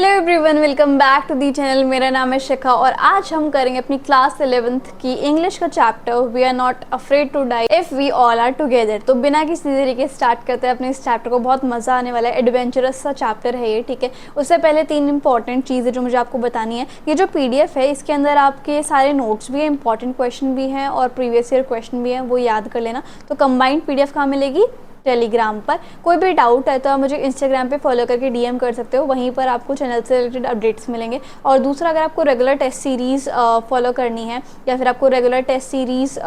Hello everyone, welcome back to the channel. मेरा नाम है शिखा और आज हम करेंगे अपनी क्लास 11th की इंग्लिश का chapter we are not afraid to die if we all are together. तो बिना किसी देरी के स्टार्ट करते हैं अपने इस चैप्टर को। बहुत मज़ा आने वाला है, एडवेंचरस सा चैप्टर है ये, ठीक है। उससे पहले 3 इंपॉर्टेंट चीज़ें जो मुझे आपको बतानी है। ये जो PDF है इसके अंदर आपके सारे नोट्स भी हैं, इंपॉर्टेंट क्वेश्चन भी हैं और प्रीवियस ईयर क्वेश्चन भी हैं, वो याद कर लेना। तो कंबाइंड PDF कहाँ मिलेगी? टेलीग्राम पर। कोई भी डाउट है तो आप मुझे इंस्टाग्राम पे फॉलो करके DM कर सकते हो, वहीं पर आपको चैनल से रिलेटेड अपडेट्स मिलेंगे। और दूसरा, अगर आपको रेगुलर टेस्ट सीरीज़ फॉलो करनी है या फिर आपको रेगुलर टेस्ट सीरीज़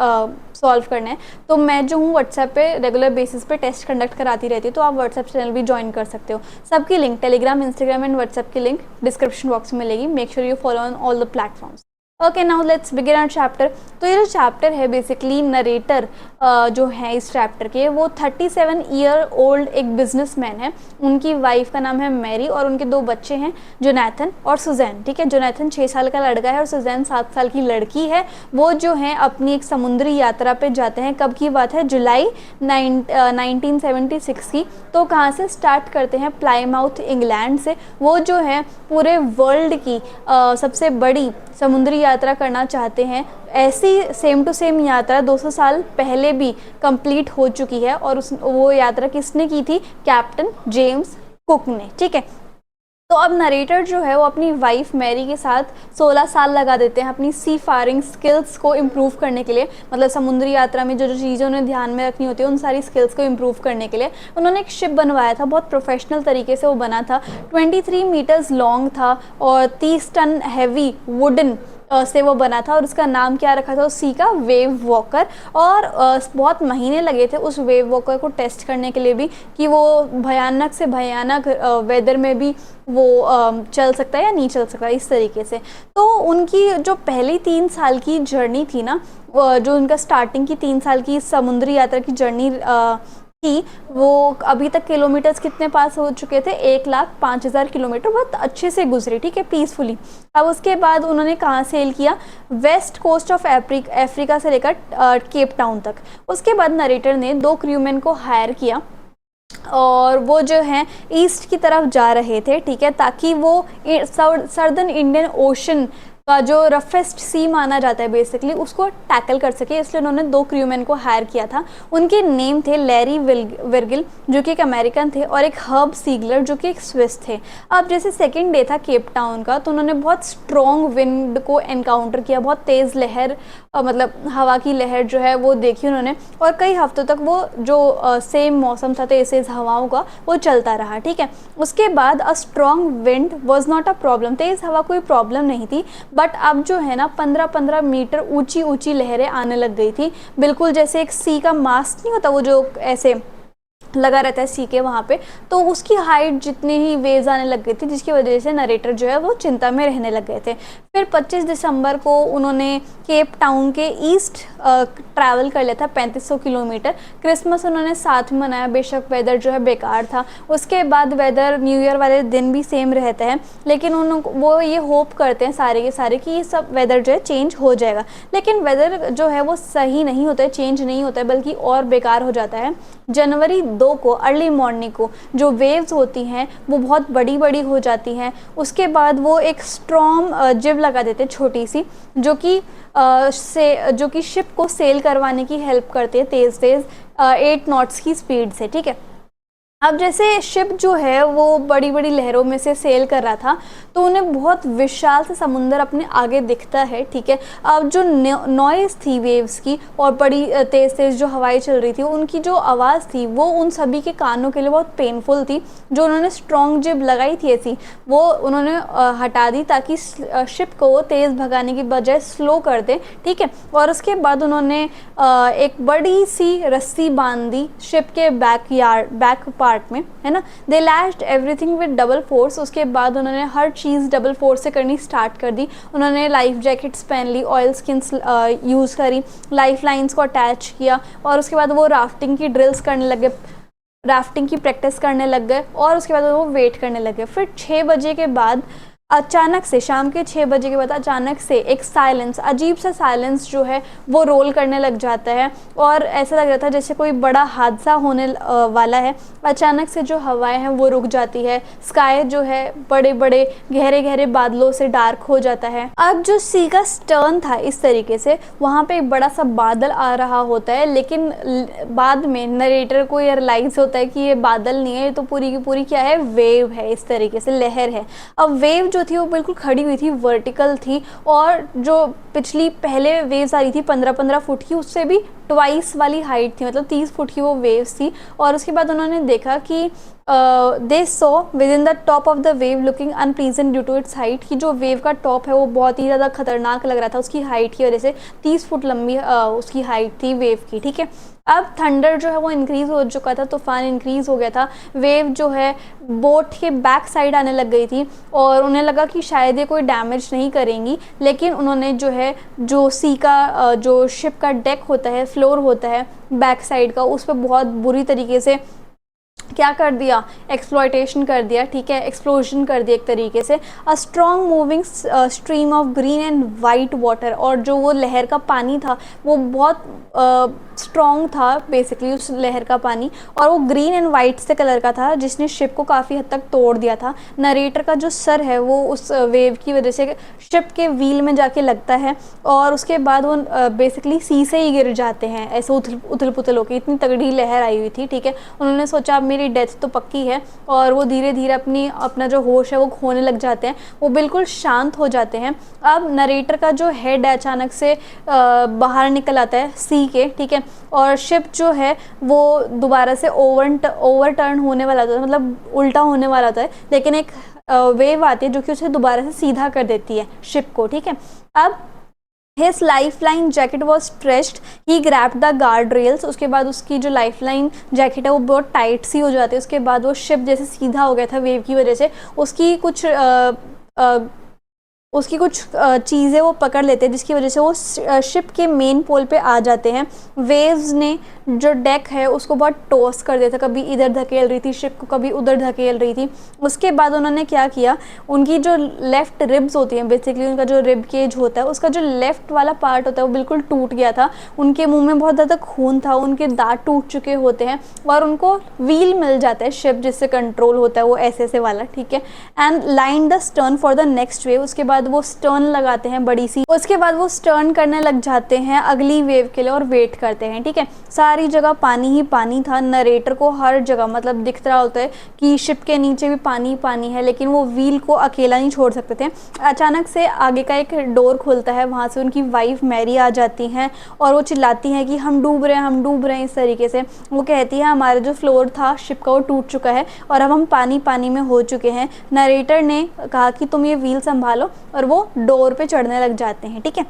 सॉल्व करना है तो मैं जो हूँ व्हाट्सएप पे रेगुलर बेसिस पे टेस्ट कंडक्ट कराती रहती हूँ, तो आप व्हाट्सएप चैनल भी ज्वाइन कर सकते हो। सबकी link Telegram, Instagram and WhatsApp की लिंक डिस्क्रिप्शन बॉक्स में मिलेगी। Make sure you follow on all the platforms. Okay, now let's begin our chapter. तो ये जो चैप्टर है बेसिकली नरेटर जो है इस चैप्टर के, वो 37 ईयर ओल्ड एक बिजनेसमैन है। उनकी वाइफ का नाम है मैरी और उनके 2 बच्चे हैं, जोनाथन और सुजैन, ठीक है। जोनाथन 6 साल का लड़का है और सुजैन 7 साल की लड़की है। वो जो है अपनी एक समुद्री यात्रा पे जाते हैं। कब की बात है? जुलाई 1976 की। तो कहाँ से स्टार्ट करते हैं? प्लाईमाउथ, इंग्लैंड से। वो जो है पूरे वर्ल्ड की सबसे बड़ी समुद्री यात्रा करना चाहते हैं। ऐसी सेम टू सेम यात्रा 200 साल पहले भी कंप्लीट हो चुकी है और वो यात्रा किसने की थी? कैप्टन जेम्स कुक ने, ठीक है। तो अब नरेटर जो है वो अपनी वाइफ मैरी के साथ 16 साल लगा देते हैं अपनी सी फारिंग स्किल्स को इम्प्रूव करने के लिए। मतलब समुद्री यात्रा में जो जो चीज़ें उन्हें ध्यान में रखनी होती है उन सारी स्किल्स को इम्प्रूव करने के लिए उन्होंने एक शिप बनवाया था। बहुत प्रोफेशनल तरीके से वो बना था। 23 मीटर्स लॉन्ग था और 30 टन हैवी वुडन से वो बना था और उसका नाम क्या रखा था उसी का? Wave walker. और बहुत महीने लगे थे उस वेव वॉकर को टेस्ट करने के लिए भी कि वो भयानक से भयानक वेदर में भी वो चल सकता है या नहीं चल सकता, इस तरीके से। तो उनकी जो पहली 3 साल की जर्नी थी ना, जो उनका स्टार्टिंग की 3 साल की समुद्री यात्रा की जर्नी थी, वो अभी तक किलोमीटर्स कितने पास हो चुके थे? 1,05,000 किलोमीटर बहुत अच्छे से गुजरे, ठीक है, पीसफुली। अब उसके बाद उन्होंने कहाँ सेल किया? वेस्ट कोस्ट ऑफ अफ्रीका से लेकर केप टाउन तक। उसके बाद नरेटर ने 2 क्रूमैन को हायर किया और वो जो हैं ईस्ट की तरफ जा रहे थे, ठीक है, ताकि वो सर्दर्न इंडियन ओशन का जो रफेस्ट सी माना जाता है बेसिकली उसको टैकल कर सके। इसलिए उन्होंने 2 क्रूमैन को हायर किया था। उनके नेम थे लैरी विर्गिल जो कि एक अमेरिकन थे और एक हर्ब सीगलर जो कि एक स्विस थे। अब जैसे सेकेंड डे था केप टाउन का, तो उन्होंने बहुत स्ट्रॉन्ग विंड को एनकाउंटर किया। बहुत तेज़ लहर, मतलब हवा की लहर जो है वो देखी उन्होंने और कई हफ्तों तक वो जो सेम मौसम था तेज़ हवाओं का वो चलता रहा, ठीक है। उसके बाद a strong wind was not a problem. तेज़ हवा कोई प्रॉब्लम नहीं थी, बट अब जो है ना 15-15 मीटर ऊंची लहरें आने लग गई थी। बिल्कुल जैसे एक सी का मास्ट नहीं होता, वो जो ऐसे लगा रहता है सी के वहाँ पे, तो उसकी हाइट जितनी ही वेव्स आने लग गई थी, जिसकी वजह से नरेटर जो है वो चिंता में रहने लग गए थे। फिर 25 दिसंबर को उन्होंने केप टाउन के ईस्ट ट्रैवल कर लिया था 3500 किलोमीटर। क्रिसमस उन्होंने साथ में मनाया, बेशक वेदर जो है बेकार था। उसके बाद वेदर न्यू ईयर वाले दिन भी सेम रहता है, लेकिन वो ये होप करते हैं सारे के सारे कि ये सब वेदर जो है चेंज हो जाएगा। लेकिन वेदर जो है वो सही नहीं होता है, चेंज नहीं होता है, बल्कि और बेकार हो जाता है। जनवरी 2 को अर्ली मॉर्निंग को जो वेव्स होती हैं वो बहुत बड़ी बड़ी हो जाती हैं। उसके बाद वो एक स्ट्रॉन्ग जिब लगा देते हैं छोटी सी, जो कि शिप को सेल करवाने की हेल्प करती है तेज़ 8 नॉट्स की स्पीड से, ठीक है। अब जैसे शिप जो है वो बड़ी बड़ी लहरों में से सेल कर रहा था तो उन्हें बहुत विशाल से समुंदर अपने आगे दिखता है, ठीक है। अब जो नॉइज़ थी वेव्स की और बड़ी तेज़ जो हवाएं चल रही थी, उनकी जो आवाज़ थी वो उन सभी के कानों के लिए बहुत पेनफुल थी। जो उन्होंने स्ट्रॉन्ग जिब लगाई थी ऐसी, वो उन्होंने हटा दी ताकि शिप को वो तेज़ भगाने की बजाय स्लो कर दे, ठीक है। और उसके बाद उन्होंने एक बड़ी सी रस्सी बांध दी शिप के बैक पार्ट में, है ना। They lashed everything with double force. उसके बाद उन्होंने हर चीज़ डबल फोर्स से करनी स्टार्ट कर दी। उन्होंने लाइफ जैकेट्स पहन ली, ऑयल स्किन्स यूज़ करी, लाइफ लाइन्स को अटैच किया और उसके बाद वो राफ्टिंग की ड्रिल्स करने लगे, राफ्टिंग की प्रैक्टिस करने लग गए और उसके बाद वो वेट करने लगे। फिर 6 बजे के बाद अचानक से शाम के 6 बजे के बाद अचानक से एक साइलेंस, अजीब सा साइलेंस जो है वो रोल करने लग जाता है और ऐसा लग रहा था जैसे कोई बड़ा हादसा होने वाला है। अचानक से जो हवाएं हैं वो रुक जाती है, स्काई जो है बड़े बड़े गहरे गहरे बादलों से डार्क हो जाता है। अब जो सी का स्टर्न था इस तरीके से, वहाँ पे एक बड़ा सा बादल आ रहा होता है, लेकिन बाद में नरेटर को ये रियलाइज़ होता है कि ये बादल नहीं है, ये तो पूरी की पूरी क्या है, वेव है, इस तरीके से लहर है। अब वेव जो थी वो बिल्कुल खड़ी हुई थी, वर्टिकल थी, और जो पिछली पहले वेव्स आ रही थी 15-15 फुट की, उससे भी ट्वाइस वाली हाइट थी, मतलब 30 फुट की वो वेव्स थी। और उसके बाद उन्होंने देखा कि they saw with in the top of the wave looking unpleasant due to its height, कि जो वेव का टॉप है वो बहुत ही ज़्यादा खतरनाक लग रहा था उसकी हाइट की वजह से। 30 फुट लंबी उसकी हाइट थी वेव की, ठीक है। अब थंडर जो है वो इंक्रीज़ हो चुका था, तूफान इंक्रीज़ हो गया था, वेव जो है बोट के बैक साइड आने लग गई थी और उन्हें लगा कि शायद ये कोई डैमेज नहीं करेंगी, लेकिन उन्होंने जो है जो सी का जो शिप का डेक होता है, फ्लोर होता है बैक साइड का, उस पर बहुत बुरी तरीके से क्या कर दिया, एक्सप्लॉयटेशन कर दिया, ठीक है, एक्सप्लोजन कर दिया एक तरीके से। A strong moving stream of green and white water, और जो वो लहर का पानी था वो बहुत स्ट्रॉन्ग था बेसिकली, उस लहर का पानी, और वो ग्रीन एंड वाइट से कलर का था, जिसने शिप को काफ़ी हद तक तोड़ दिया था। नरेटर का जो सर है वो उस वेव की वजह से शिप के व्हील में जाके लगता है और उसके बाद वो बेसिकली सी से ही गिर जाते हैं, ऐसे उथल पुथल होकर, इतनी तगड़ी लहर आई हुई थी, ठीक है। उन्होंने सोचा अब मेरी डेथ तो पक्की है, और वो धीरे धीरे अपना जो होश है वो खोने लग जाते हैं, वो बिल्कुल शांत हो जाते हैं। अब नरेटर का जो हेड है अचानक से बाहर निकल आता है सी के, ठीक है, और शिप जो है वो दोबारा से ओवरटर्न होने वाला था, मतलब उल्टा होने वाला था, लेकिन एक वेव आती है जो कि उसे दोबारा से सीधा कर देती है शिप को, ठीक है। अब His lifeline jacket was stretched, he grabbed the guard rails, उसके बाद उसकी जो लाइफलाइन जैकेट है वो बहुत टाइट सी हो जाती है, उसके बाद वो शिप जैसे सीधा हो गया था वेव की वजह से, उसकी कुछ चीज़ें वो पकड़ लेते हैं, जिसकी वजह से वो शिप के मेन पोल पे आ जाते हैं। वेव्स ने जो डेक है उसको बहुत टॉस कर दिया था, कभी इधर धकेल रही थी शिप को, कभी उधर धकेल रही थी। उसके बाद उन्होंने क्या किया, उनकी जो लेफ़्ट रिब्स होती हैं, बेसिकली उनका जो रिब केज होता है, उसका जो लेफ़्ट वाला पार्ट होता है वो बिल्कुल टूट गया था, उनके मुँह में बहुत ज़्यादा खून था, उनके दाँत टूट चुके होते हैं, और उनको व्हील मिल जाता है शिप जिससे कंट्रोल होता है वो ऐसे वाला, ठीक है। And line the stern for the next wave, उसके बाद वो स्टर्न लगाते हैं बड़ी सी, उसके बाद वो स्टर्न करने लग जाते हैं अगली वेव के लिए और वेट करते हैं, ठीक है। सारी जगह पानी ही पानी था, नरेटर को हर जगह मतलब दिख रहा होता है कि शिप के नीचे भी पानी पानी है, लेकिन वो व्हील को अकेला नहीं छोड़ सकते थे। अचानक से आगे का एक डोर खुलता है, वहाँ से उनकी वाइफ मैरी आ जाती हैं और वो चिल्लाती हैं कि हम डूब रहे हैं, हम डूब रहे हैं, इस तरीके से। वो कहती है हमारा जो फ्लोर था शिप का वो टूट चुका है और अब हम पानी पानी में हो चुके हैं। नरेटर ने कहा कि तुम ये व्हील संभालो, और वो डोर पे चढ़ने लग जाते हैं, ठीक है।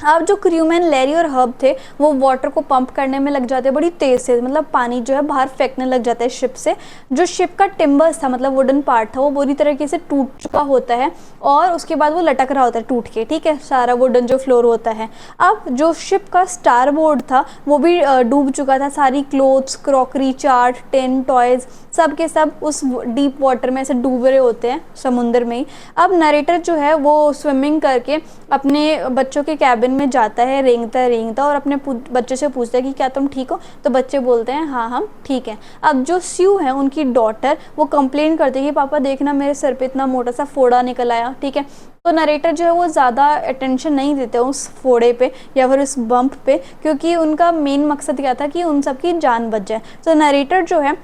अब जो क्रूमैन लैरी और हब थे वो वाटर को पंप करने में लग जाते हैं बड़ी तेज़ से, मतलब पानी जो है बाहर फेंकने लग जाता है शिप से। जो शिप का टिम्बर्स था, मतलब वुडन पार्ट था, वो बुरी तरीके से टूट चुका होता है और उसके बाद वो लटक रहा होता है टूट के, ठीक है, सारा वुडन जो फ्लोर होता है। अब जो शिप का स्टार बोर्ड था वो भी डूब चुका था, सारी clothes, crockery, chart, ten, toys सब के सब उस डीप वाटर में ऐसे डूब रहे होते हैं समुद्र में ही। अब नरेटर जो है वो स्विमिंग करके अपने बच्चों के कैबिन में जाता है रेंगता और अपने बच्चे से पूछता है कि क्या तुम ठीक हो, तो बच्चे बोलते हैं हाँ हम ठीक हैं। अब जो स्यू है उनकी डॉटर, वो कंप्लेन करती है कि पापा देखना मेरे सर पे इतना मोटा सा फोड़ा निकल आया, ठीक है। तो नरेटर जो है वो ज़्यादा अटेंशन नहीं देते उस फोड़े पे या फिर उस बम्प पे, क्योंकि उनका मेन मकसद क्या था कि उन सबकी जान बच जाए। तो नरेटर जो है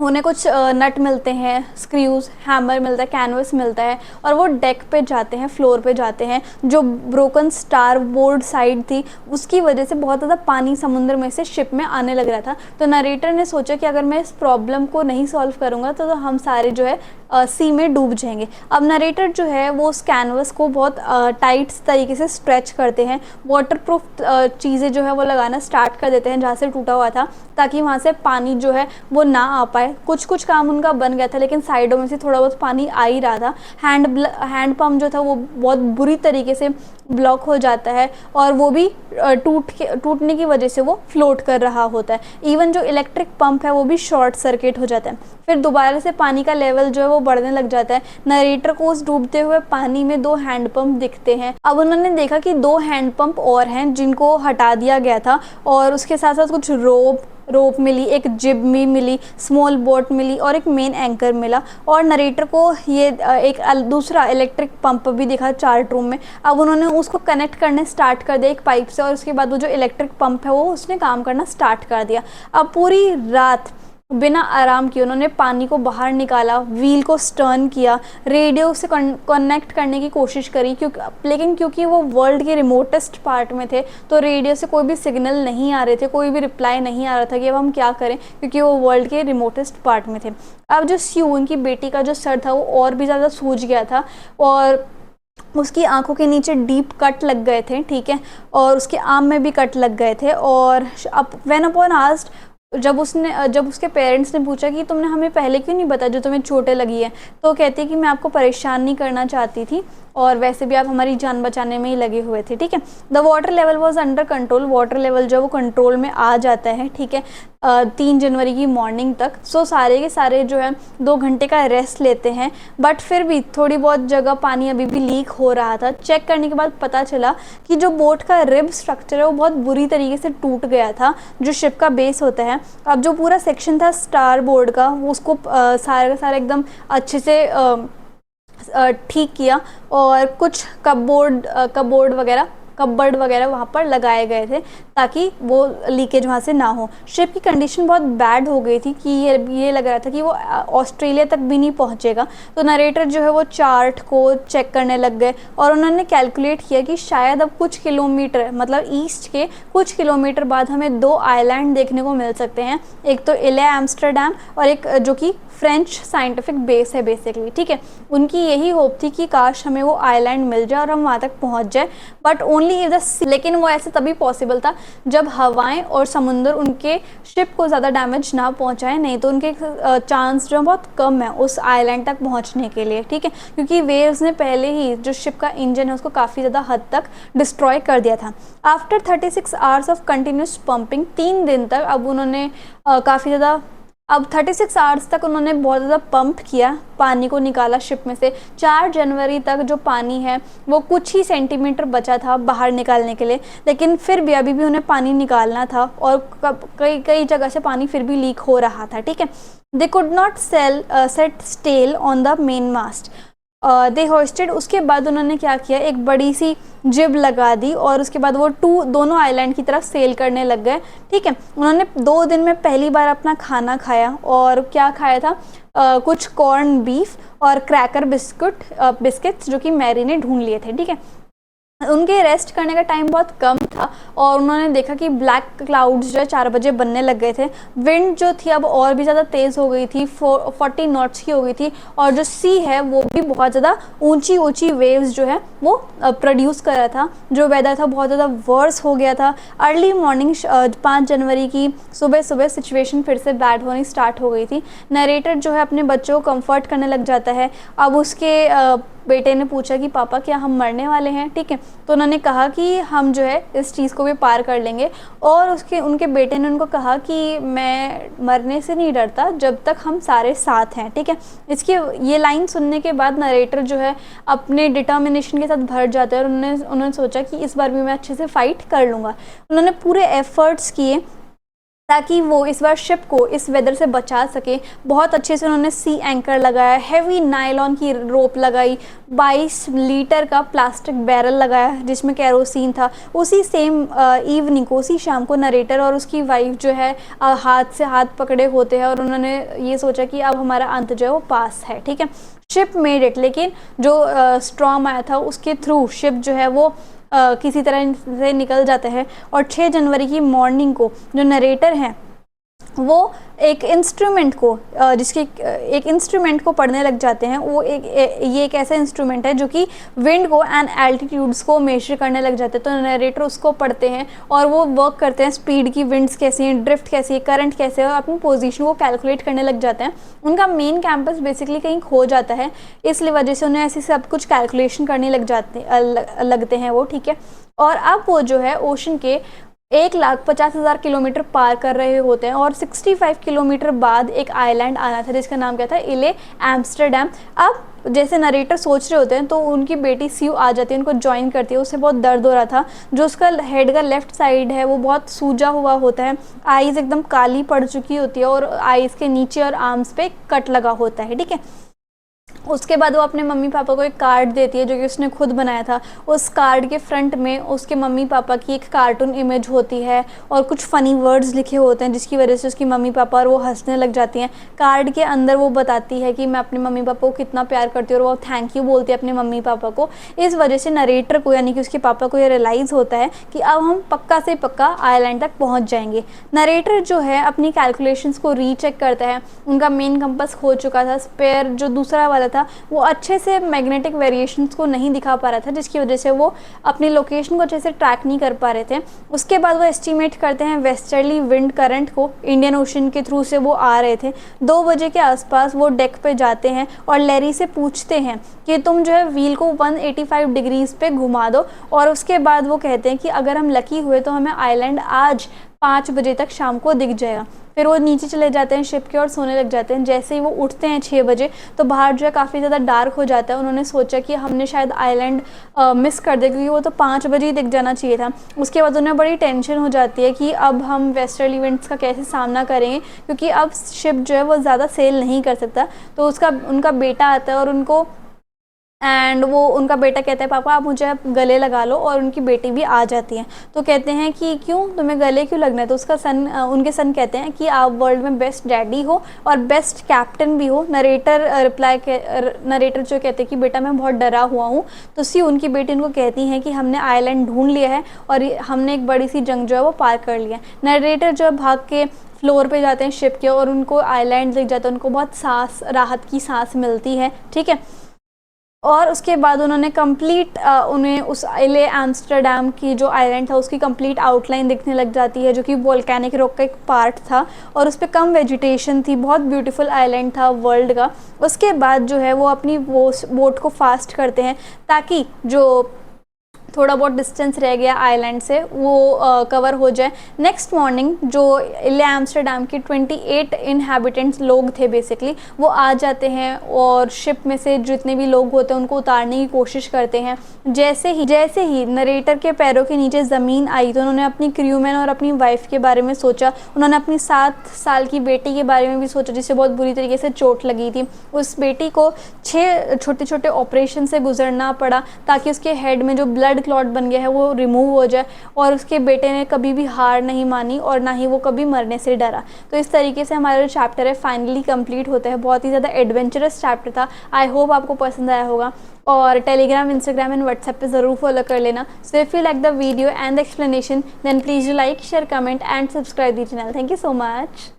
उन्हें कुछ नट मिलते हैं, स्क्रूज, हैमर मिलता है, कैनवस मिलता है, और वो डेक पे जाते हैं, फ्लोर पे जाते हैं। जो ब्रोकन स्टार बोर्ड साइड थी उसकी वजह से बहुत ज़्यादा पानी समुद्र में से शिप में आने लग रहा था। तो नरेटर ने सोचा कि अगर मैं इस प्रॉब्लम को नहीं सॉल्व करूँगा तो हम सारे जो है सी में डूब जाएंगे। अब नरेटर जो है वो उस कैनवस को बहुत टाइट तरीके से स्ट्रेच करते हैं, वाटरप्रूफ चीज़ें जो है वो लगाना स्टार्ट कर देते हैं जहाँ से टूटा हुआ था, ताकि वहाँ से पानी जो है वो ना आ पाए। कुछ काम उनका बन गया था, लेकिन साइडों में से थोड़ा बहुत पानी आ ही रहा था। हैंड पंप जो था वो बहुत बुरी तरीके से ब्लॉक हो जाता है और वो भी टूटने की वजह से वो फ्लोट कर रहा होता है। इवन जो इलेक्ट्रिक पंप है वो भी शॉर्ट सर्किट हो जाता है। फिर दोबारा से पानी का लेवल जो है वो बढ़ने लग जाता है। नरेटर को उस डूबते हुए पानी में 2 हैंडपंप दिखते हैं। अब उन्होंने देखा कि 2 हैंडपंप और हैं जिनको हटा दिया गया था, और उसके साथ साथ कुछ रोप मिली, एक जिब भी मिली, स्मॉल बोट मिली और एक मेन एंकर मिला। और नरेटर को ये एक दूसरा इलेक्ट्रिक पंप भी दिखा चार्ट रूम में। अब उन्होंने उसको कनेक्ट करने स्टार्ट कर दिया एक पाइप से, और उसके बाद वो जो इलेक्ट्रिक पंप है वो उसने काम करना स्टार्ट कर दिया। अब पूरी रात बिना आराम किए उन्होंने पानी को बाहर निकाला, व्हील को स्टर्न किया, रेडियो से कनेक्ट करने की कोशिश करी, लेकिन क्योंकि वो वर्ल्ड के रिमोटेस्ट पार्ट में थे तो रेडियो से कोई भी सिग्नल नहीं आ रहे थे, कोई भी रिप्लाई नहीं आ रहा था कि अब हम क्या करें, क्योंकि वो वर्ल्ड के रिमोटेस्ट पार्ट में थे। अब जो स्यू, उनकी बेटी का जो सर था वो और भी ज़्यादा सूज गया था, और उसकी आंखों के नीचे डीप कट लग गए थे, ठीक है, और उसके आर्म में भी कट लग गए थे। और अब व्हेन अपॉन आस्क्ड, जब उसके पेरेंट्स ने पूछा कि तुमने हमें पहले क्यों नहीं बताया जो तुम्हें चोटें लगी है, तो कहती है कि मैं आपको परेशान नहीं करना चाहती थी, और वैसे भी आप हमारी जान बचाने में ही लगे हुए थे, ठीक है। The water level was under control, water level जो वो कंट्रोल में आ जाता है, ठीक है, 3 जनवरी की मॉर्निंग तक। सो सारे के सारे जो है 2 घंटे का रेस्ट लेते हैं, बट फिर भी थोड़ी बहुत जगह पानी अभी भी लीक हो रहा था। चेक करने के बाद पता चला कि जो बोट का रिब स्ट्रक्चर है वो बहुत बुरी तरीके से टूट गया था, जो शिप का बेस होता है। अब जो पूरा सेक्शन था स्टार बोर्ड का, वो उसको सारे एकदम अच्छे से ठीक किया, और कुछ कपबोर्ड वगैरह वहाँ पर लगाए गए थे ताकि वो लीकेज वहाँ से ना हो। शिप की कंडीशन बहुत बैड हो गई थी कि ये लग रहा था कि वो ऑस्ट्रेलिया तक भी नहीं पहुँचेगा। तो नरेटर जो है वो चार्ट को चेक करने लग गए, और उन्होंने कैलकुलेट किया कि शायद अब कुछ किलोमीटर, मतलब ईस्ट के कुछ किलोमीटर बाद हमें 2 आइलैंड देखने को मिल सकते हैं, एक तो इले एम्स्टर्डम और एक जो कि फ्रेंच साइंटिफिक बेस है बेसिकली, ठीक है। उनकी यही होप थी कि काश हमें वो आइलैंड मिल जाए और हम वहाँ तक पहुँच जाए, बट ओनली इफ द, लेकिन वो ऐसे तभी पॉसिबल था जब हवाएं और समुंदर उनके शिप को ज़्यादा डैमेज ना पहुँचाए, नहीं तो उनके चांस जो बहुत कम है उस आइलैंड तक पहुँचने के लिए, ठीक है, क्योंकि वेव्स ने पहले ही जो शिप का इंजन है उसको काफ़ी ज़्यादा हद तक डिस्ट्रॉय कर दिया था। After 36 hours of continuous pumping, 3 दिन तक अब उन्होंने काफ़ी ज़्यादा, अब 36 आवर्स तक उन्होंने बहुत ज़्यादा पंप किया, पानी को निकाला शिप में से। 4 जनवरी तक जो पानी है वो कुछ ही सेंटीमीटर बचा था बाहर निकालने के लिए, लेकिन फिर भी अभी भी उन्हें पानी निकालना था, और कई जगह से पानी फिर भी लीक हो रहा था, ठीक है। They could not set staysail on the main mast, they hoisted. उसके बाद उन्होंने क्या किया, एक बड़ी सी जिब लगा दी, और उसके बाद वो दोनों आइलैंड की तरफ सेल करने लग गए, ठीक है। उन्होंने 2 दिन में पहली बार अपना खाना खाया, और क्या खाया था, कुछ कॉर्न बीफ और क्रैकर बिस्किट्स जो कि मैरी ने ढूंढ लिए थे, ठीक है। उनके रेस्ट करने का टाइम बहुत कम था, और उन्होंने देखा कि ब्लैक क्लाउड्स जो है 4 बजे बनने लग गए थे। विंड जो थी अब और भी ज़्यादा तेज़ हो गई थी, 40 नॉट्स की हो गई थी, और जो सी है वो भी बहुत ज़्यादा ऊंची वेव्स जो है वो प्रोड्यूस कर रहा था। जो वेदर था बहुत ज़्यादा वर्स हो गया था। अर्ली मॉर्निंग 5 जनवरी की सुबह सिचुएशन फिर से बैड होनी स्टार्ट हो गई थी। नरेटर जो है अपने बच्चों को कंफर्ट करने लग जाता है। अब उसके बेटे ने पूछा कि पापा क्या हम मरने वाले हैं, ठीक है, तो उन्होंने कहा कि हम जो है इस चीज़ को भी पार कर लेंगे, और उनके बेटे ने उनको कहा कि मैं मरने से नहीं डरता जब तक हम सारे साथ हैं, ठीक है। इसकी ये लाइन सुनने के बाद नरेटर जो है अपने डिटर्मिनेशन के साथ भर जाते हैं, और उन्होंने सोचा कि इस बार भी मैं अच्छे से फाइट कर लूँगा। उन्होंने पूरे एफर्ट्स किए ताकि वो इस बार शिप को इस वेदर से बचा सके। बहुत अच्छे से उन्होंने सी एंकर लगाया, हैवी नायलॉन की रोप लगाई, 22 लीटर का प्लास्टिक बैरल लगाया जिसमें केरोसिन था। उसी सेम इवनिंग को, उसी शाम को नरेटर और उसकी वाइफ जो है हाथ से हाथ पकड़े होते हैं, और उन्होंने ये सोचा कि अब हमारा अंत जो है वो पास है, ठीक है। शिप मेड इट, लेकिन जो स्टॉर्म आया था उसके थ्रू शिप जो है वो किसी तरह से निकल जाता है, और 6 जनवरी की मॉर्निंग को जो नरेटर हैं वो एक इंस्ट्रूमेंट को पढ़ने लग जाते हैं। वो ये एक ऐसा इंस्ट्रूमेंट है जो कि विंड को एंड एल्टीट्यूड्स को मेजर करने लग जाते हैं। तो नरेटर उसको पढ़ते हैं और वो वर्क करते हैं, स्पीड की, विंड्स कैसी हैं, ड्रिफ्ट कैसी है, करंट कैसे है, और अपनी पोजीशन को कैलकुलेट करने लग जाते हैं। उनका मेन कैंपस बेसिकली कहीं खो जाता है, इसलिए वजह से उन्हें ऐसे सब कुछ कैलकुलेशन करने लगते हैं वो, ठीक है। और अब वो जो है ओशन के 1,50,000 किलोमीटर पार कर रहे होते हैं और 65 किलोमीटर बाद एक आइलैंड आना था जिसका नाम क्या था, इले एम्स्टरडैम। अब जैसे नरेटर सोच रहे होते हैं तो उनकी बेटी स्यू आ जाती है, उनको ज्वाइन करती है। उसे बहुत दर्द हो रहा था, जो उसका हेड का लेफ्ट साइड है वो बहुत सूजा हुआ होता है, आईज़ एकदम काली पड़ चुकी होती है और आईज़ के नीचे और आर्म्स पे कट लगा होता है, ठीक है। उसके बाद वो अपने मम्मी पापा को एक कार्ड देती है जो कि उसने खुद बनाया था। उस कार्ड के फ्रंट में उसके मम्मी पापा की एक कार्टून इमेज होती है और कुछ फ़नी वर्ड्स लिखे होते हैं जिसकी वजह से उसकी मम्मी पापा और वो हंसने लग जाती हैं। कार्ड के अंदर वो बताती है कि मैं अपने मम्मी पापा को कितना प्यार करती हूँ और वो थैंक यू बोलती है अपने मम्मी पापा को। इस वजह से नरेटर को यानी कि उसके पापा को ये रियलाइज़ होता है कि अब हम पक्का से पक्का आइलैंड तक पहुँच जाएंगे। नरेटर जो है अपनी कैलकुलेशंस को रीचेक करता है, उनका मेन कंपास खो चुका था, स्पेयर जो दूसरा वाला था वो अच्छे से मैग्नेटिक वेरिएशंस को नहीं दिखा पा रहा था जिसकी वजह से वो अपनी लोकेशन को अच्छे से ट्रैक नहीं कर पा रहे थे। उसके बाद वो एस्टिमेट करते हैं वेस्टर्ली विंड करंट को, इंडियन ओशन के थ्रू से वो आ रहे थे। 2 बजे के आसपास वो डेक पे जाते हैं और लैरी से पूछते हैं कि तुम जो है व्हील को 185 डिग्रीज पे घुमा दो, और उसके बाद वो कहते हैं कि अगर हम लकी हुए तो हमें आइलैंड आज 5 बजे तक शाम को दिख जाएगा। फिर वो नीचे चले जाते हैं शिप के और सोने लग जाते हैं। जैसे ही वो उठते हैं 6 बजे तो बाहर जो है काफ़ी ज़्यादा डार्क हो जाता है। उन्होंने सोचा कि हमने शायद आइलैंड मिस कर दिया क्योंकि वो तो 5 बजे ही दिख जाना चाहिए था। उसके बाद उन्हें बड़ी टेंशन हो जाती है कि अब हम वेस्टर्ली विंड्स का कैसे सामना करेंगे क्योंकि अब शिप जो है वो ज़्यादा सेल नहीं कर सकता। तो उनका बेटा आता है और उनका बेटा कहता है पापा आप मुझे गले लगा लो, और उनकी बेटी भी आ जाती है। तो कहते हैं कि क्यों, तुम्हें गले क्यों लगना है? तो उनके सन कहते हैं कि आप वर्ल्ड में बेस्ट डैडी हो और बेस्ट कैप्टन भी हो। नरेटर जो कहते हैं कि बेटा मैं बहुत डरा हुआ हूँ। तो उनकी बेटी उनको कहती हैं कि हमने आइलैंड ढूंढ लिया है और हमने एक बड़ी सी जंग जो है वो पार कर लिया है। नरेटर जो है भाग के फ्लोर पे जाते हैं शिप के और उनको आइलैंड दिख जाता है। उनको बहुत राहत की सांस मिलती है, ठीक है। और उसके बाद उन्होंने उन्हें उस इले एम्स्टरडैम की जो आइलैंड था उसकी कंप्लीट आउटलाइन दिखने लग जाती है जो कि वोल्केनिक रॉक का एक पार्ट था और उस पर कम वेजिटेशन थी। बहुत ब्यूटीफुल आइलैंड था वर्ल्ड का। उसके बाद जो है वो अपनी बोट को फास्ट करते हैं ताकि जो थोड़ा बहुत डिस्टेंस रह गया आइलैंड से वो कवर हो जाए। नेक्स्ट मॉर्निंग जो इले एम्स्टरडैम के 28 इनहैबिटेंट्स लोग थे बेसिकली, वो आ जाते हैं और शिप में से जितने भी लोग होते हैं उनको उतारने की कोशिश करते हैं। जैसे ही नरेटर के पैरों के नीचे ज़मीन आई तो उन्होंने अपनी क्रूमैन और अपनी वाइफ के बारे में सोचा। उन्होंने अपनी 7 साल की बेटी के बारे में भी सोचा जिसे बहुत बुरी तरीके से चोट लगी थी। उस बेटी को 6 छोटे छोटे ऑपरेशन से गुजरना पड़ा ताकि उसके हेड में जो ब्लड क्लॉट बन गया है वो रिमूव हो जाए। और उसके बेटे ने कभी भी हार नहीं मानी और ना ही वो कभी मरने से डरा। तो इस तरीके से हमारा जो चैप्टर है फाइनली कंप्लीट होता है। बहुत ही ज़्यादा एडवेंचरस चैप्टर था। आई होप आपको पसंद आया होगा और टेलीग्राम, इंस्टाग्राम एंड व्हाट्सएप पे ज़रूर फॉलो कर लेना। So if you like the video and the explanation then please do like, share, comment and subscribe the channel. Thank you so much.